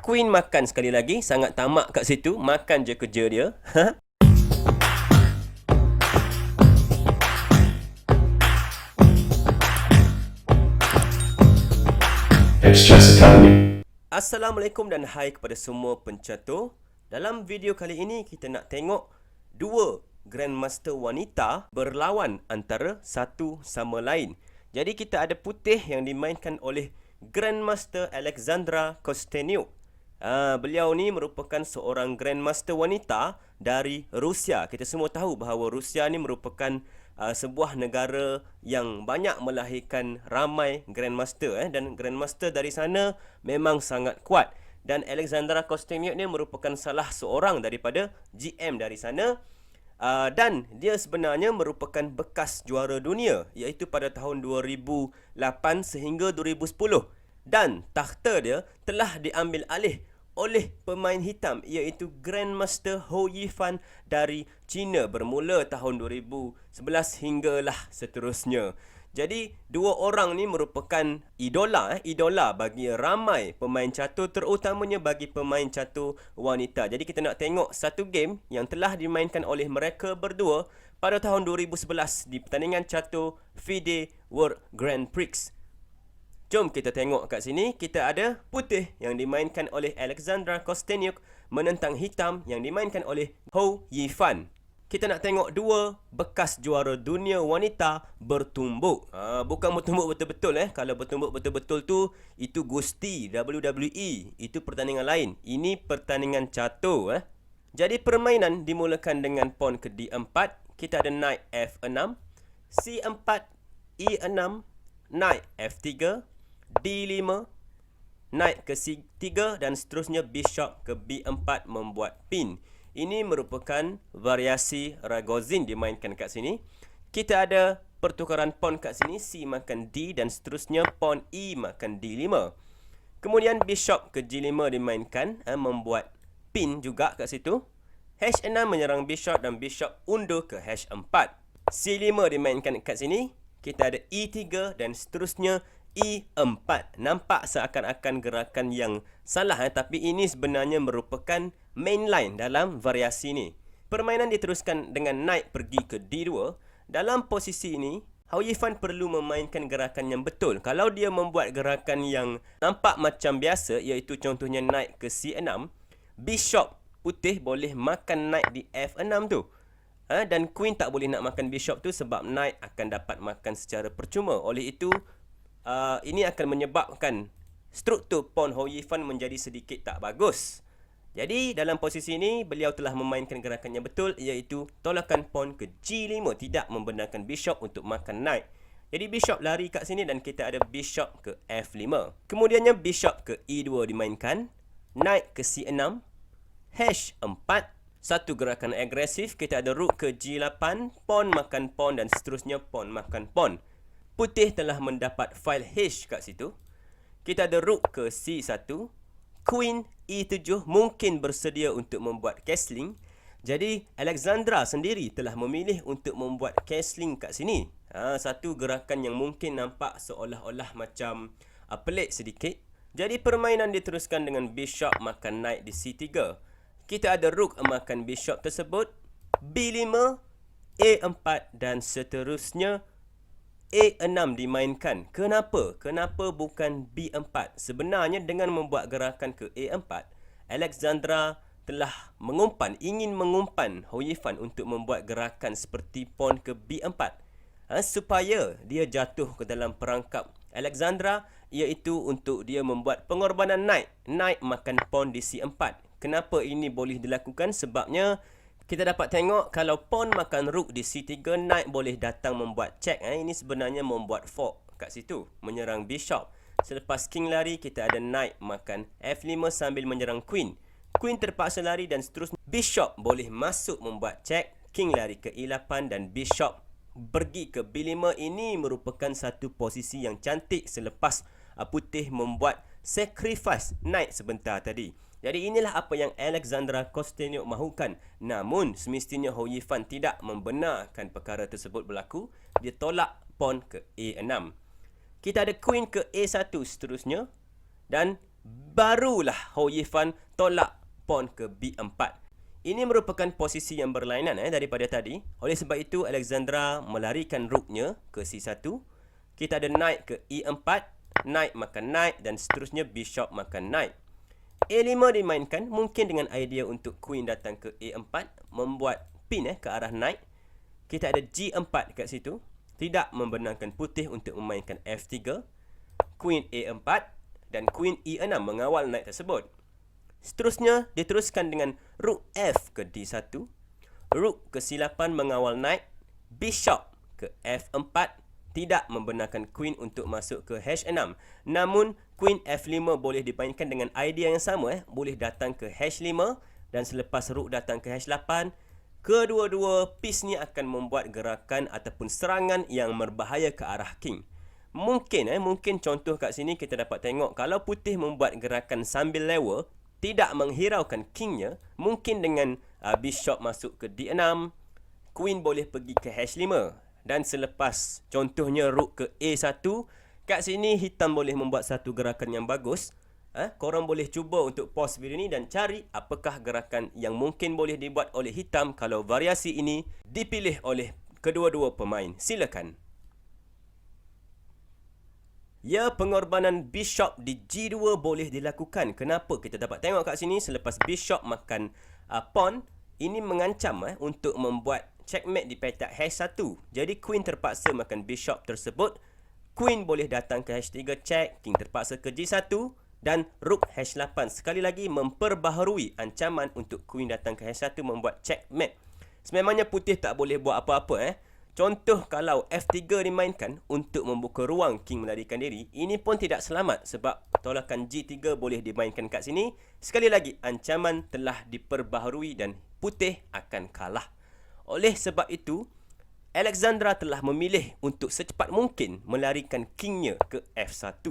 Queen makan sekali lagi. Sangat tamak kat situ. Makan je kerja dia. Assalamualaikum dan hai kepada semua pencatur. Dalam video kali ini kita nak tengok dua Grandmaster wanita berlawan antara satu sama lain. Jadi kita ada putih yang dimainkan oleh Grandmaster Alexandra Kosteniuk. Beliau ni merupakan seorang Grandmaster wanita dari Rusia. Kita semua tahu bahawa Rusia ni merupakan sebuah negara yang banyak melahirkan ramai Grandmaster dan Grandmaster dari sana memang sangat kuat. Dan Alexandra Kosteniuk ni merupakan salah seorang daripada GM dari sana. Dan dia sebenarnya merupakan bekas juara dunia, iaitu pada tahun 2008 sehingga 2010. Dan takhta dia telah diambil alih oleh pemain hitam, iaitu Grandmaster Hou Yifan dari China bermula tahun 2011 hinggalah seterusnya. Jadi dua orang ni merupakan idola bagi ramai pemain catur, terutamanya bagi pemain catur wanita. Jadi kita nak tengok satu game yang telah dimainkan oleh mereka berdua pada tahun 2011 di pertandingan catur FIDE World Grand Prix. Jom kita tengok kat sini. Kita ada putih yang dimainkan oleh Alexandra Kosteniuk menentang hitam yang dimainkan oleh Hou Yifan. Kita nak tengok dua bekas juara dunia wanita bertumbuk. Bukan bertumbuk betul-betul Kalau bertumbuk betul-betul tu, itu Gusti WWE. Itu pertandingan lain. Ini pertandingan catur. Jadi permainan dimulakan dengan pawn ke D4. Kita ada knight F6, C4, E6, knight F3, D5, knight ke C3 dan seterusnya bishop ke B4 membuat pin. Ini merupakan variasi Ragozin dimainkan kat sini. Kita ada pertukaran pawn kat sini, C makan D dan seterusnya pawn E makan D5. Kemudian bishop ke G5 dimainkan, membuat pin juga kat situ. H6 menyerang bishop dan bishop undur ke H4. C5 dimainkan kat sini. Kita ada E3 dan seterusnya E4. Nampak seakan-akan gerakan yang salah tapi ini sebenarnya merupakan main line dalam variasi ini. Permainan diteruskan dengan knight pergi ke D2. Dalam posisi ini, Hou Yifan perlu memainkan gerakan yang betul. Kalau dia membuat gerakan yang nampak macam biasa, iaitu contohnya knight ke C6, bishop putih boleh makan knight di F6 tu. Dan queen tak boleh nak makan bishop tu sebab knight akan dapat makan secara percuma. Oleh itu, ini akan menyebabkan struktur pawn Hou Yifan menjadi sedikit tak bagus. Jadi dalam posisi ini beliau telah memainkan gerakan yang betul, iaitu tolakan pawn ke G5, tidak membenarkan bishop untuk makan knight. Jadi bishop lari kat sini dan kita ada bishop ke F5. Kemudiannya bishop ke E2 dimainkan, knight ke C6, H4. Satu gerakan agresif. Kita ada rook ke G8, pawn makan pawn dan seterusnya pawn makan pawn. Putih telah mendapat file H kat situ. Kita ada rook ke C1, queen E7 mungkin bersedia untuk membuat castling. Jadi Alexandra sendiri telah memilih untuk membuat castling kat sini. Satu gerakan yang mungkin nampak seolah-olah macam pelik sedikit. Jadi permainan diteruskan dengan bishop makan knight di C3. Kita ada rook makan bishop tersebut, B5, A4 dan seterusnya A6 dimainkan. Kenapa? Kenapa bukan B4? Sebenarnya dengan membuat gerakan ke A4, Alexandra telah ingin mengumpan Hou Yifan untuk membuat gerakan seperti pawn ke B4. Supaya dia jatuh ke dalam perangkap Alexandra, iaitu untuk dia membuat pengorbanan knight. Knight makan pawn di C4. Kenapa ini boleh dilakukan? Sebabnya kita dapat tengok kalau pawn makan rook di C3, knight boleh datang membuat check. Ini sebenarnya membuat fork kat situ, menyerang bishop. Selepas king lari, kita ada knight makan F5 sambil menyerang queen. Queen terpaksa lari dan seterusnya bishop boleh masuk membuat check. King lari ke E8 dan bishop pergi ke B5. Ini merupakan satu posisi yang cantik selepas putih membuat sacrifice knight sebentar tadi. Jadi inilah apa yang Alexandra Kosteniuk mahukan. Namun semestinya Hou Yifan tidak membenarkan perkara tersebut berlaku. Dia tolak pawn ke A6. Kita ada queen ke A1 seterusnya. Dan barulah Hou Yifan tolak pawn ke B4. Ini merupakan posisi yang berlainan daripada tadi. Oleh sebab itu, Alexandra melarikan rooknya ke C1. Kita ada knight ke E4, knight makan knight dan seterusnya bishop makan knight. A5 dimainkan mungkin dengan idea untuk queen datang ke A4, membuat pin ke arah knight. Kita ada G4 kat situ, tidak membenarkan putih untuk memainkan F3, queen A4 dan queen E6 mengawal knight tersebut. Seterusnya diteruskan dengan rook F ke D1, rook ke C8 mengawal knight, bishop ke F4, tidak membenarkan queen untuk masuk ke H6. Namun queen F5 boleh dimainkan dengan idea yang sama, boleh datang ke H5 dan selepas rook datang ke H8, kedua-dua piece ni akan membuat gerakan ataupun serangan yang berbahaya ke arah king. Mungkin contoh kat sini kita dapat tengok kalau putih membuat gerakan sambil lewa, tidak menghiraukan kingnya, mungkin dengan bishop masuk ke D6, queen boleh pergi ke H5 dan selepas contohnya rook ke A1, kat sini hitam boleh membuat satu gerakan yang bagus. Korang boleh cuba untuk pause video ni dan cari apakah gerakan yang mungkin boleh dibuat oleh hitam kalau variasi ini dipilih oleh kedua-dua pemain. Silakan. Ya, pengorbanan bishop di G2 boleh dilakukan. Kenapa? Kita dapat tengok kat sini selepas bishop makan pawn, ini mengancam untuk membuat checkmate di petak H1. Jadi queen terpaksa makan bishop tersebut. Queen boleh datang ke H3 check, king terpaksa ke G1 dan rook H8. Sekali lagi memperbaharui ancaman untuk queen datang ke H1 membuat checkmate. Sememangnya putih tak boleh buat apa-apa. Contoh kalau F3 dimainkan untuk membuka ruang king melarikan diri, ini pun tidak selamat sebab tolakan G3 boleh dimainkan kat sini. Sekali lagi, ancaman telah diperbaharui dan putih akan kalah. Oleh sebab itu, Alexandra telah memilih untuk secepat mungkin melarikan kingnya ke F1.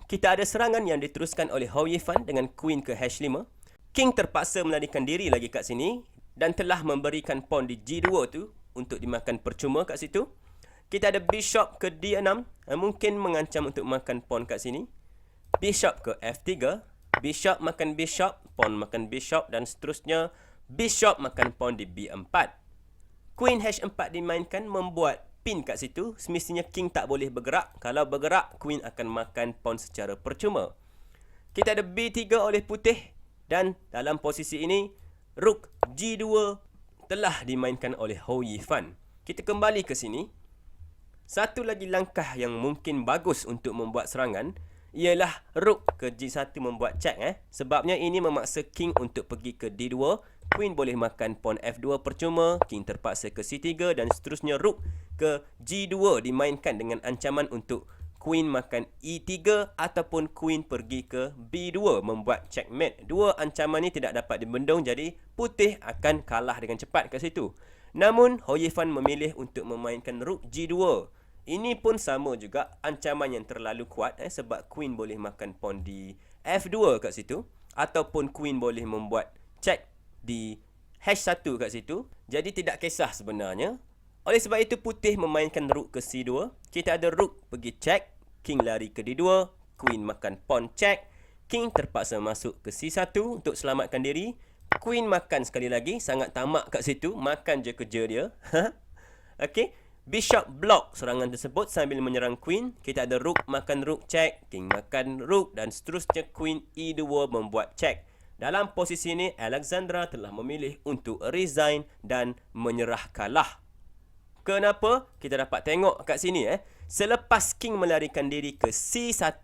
Kita ada serangan yang diteruskan oleh Hou Yifan dengan queen ke H5. King terpaksa melarikan diri lagi kat sini dan telah memberikan pawn di G2 tu untuk dimakan percuma kat situ. Kita ada bishop ke D6, mungkin mengancam untuk makan pawn kat sini. Bishop ke F3, bishop makan bishop, pawn makan bishop dan seterusnya bishop makan pawn di B4. Queen H4 dimainkan membuat pin kat situ. Semestinya king tak boleh bergerak. Kalau bergerak, queen akan makan pawn secara percuma. Kita ada B3 oleh putih dan dalam posisi ini rook G2 telah dimainkan oleh Hou Yifan. Kita kembali ke sini. Satu lagi langkah yang mungkin bagus untuk membuat serangan ialah rook ke G1 membuat check. Sebabnya ini memaksa king untuk pergi ke D2. Queen boleh makan pawn F2 percuma, king terpaksa ke C3 dan seterusnya rook ke G2 dimainkan dengan ancaman untuk queen makan E3 ataupun queen pergi ke B2 membuat checkmate. Dua ancaman ni tidak dapat dibendung, jadi putih akan kalah dengan cepat kat situ. Namun Hou Yifan memilih untuk memainkan rook G2. Ini pun sama juga ancaman yang terlalu kuat sebab queen boleh makan pawn di F2 kat situ ataupun queen boleh membuat check di H1 kat situ. Jadi tidak kisah sebenarnya. Oleh sebab itu putih memainkan rook ke C2. Kita ada rook pergi check, king lari ke D2, queen makan pawn check, king terpaksa masuk ke C1 untuk selamatkan diri. Queen makan sekali lagi, sangat tamak kat situ, makan je kerja dia. Okey, bishop block serangan tersebut sambil menyerang queen. Kita ada rook makan rook check, king makan rook dan seterusnya queen E2 membuat check. Dalam posisi ini Alexandra telah memilih untuk resign dan menyerah kalah. Kenapa? Kita dapat tengok kat sini selepas king melarikan diri ke C1,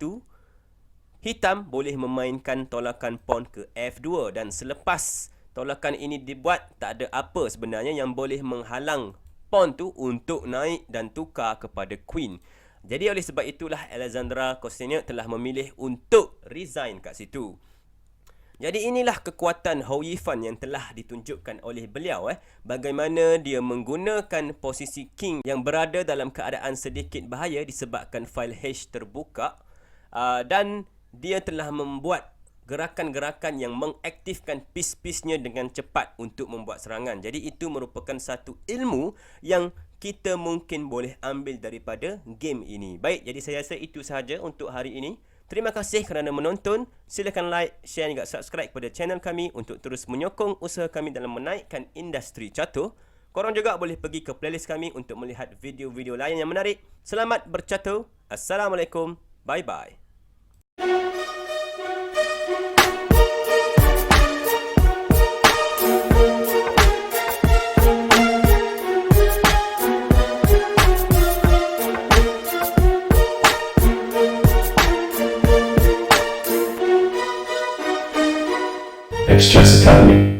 hitam boleh memainkan tolakan pawn ke F2 dan selepas tolakan ini dibuat, tak ada apa sebenarnya yang boleh menghalang pawn tu untuk naik dan tukar kepada queen. Jadi oleh sebab itulah Alexandra Kosteniuk telah memilih untuk resign kat situ. Jadi inilah kekuatan Hou Yifan yang telah ditunjukkan oleh beliau. Bagaimana dia menggunakan posisi king yang berada dalam keadaan sedikit bahaya disebabkan file hash terbuka. Dan dia telah membuat gerakan-gerakan yang mengaktifkan piece-piece-nya dengan cepat untuk membuat serangan. Jadi itu merupakan satu ilmu yang kita mungkin boleh ambil daripada game ini. Baik, jadi saya rasa itu sahaja untuk hari ini. Terima kasih kerana menonton. Silakan like, share dan juga subscribe kepada channel kami untuk terus menyokong usaha kami dalam menaikkan industri catur. Korang juga boleh pergi ke playlist kami untuk melihat video-video lain yang menarik. Selamat bercatur. Assalamualaikum. Bye-bye. Express Academy.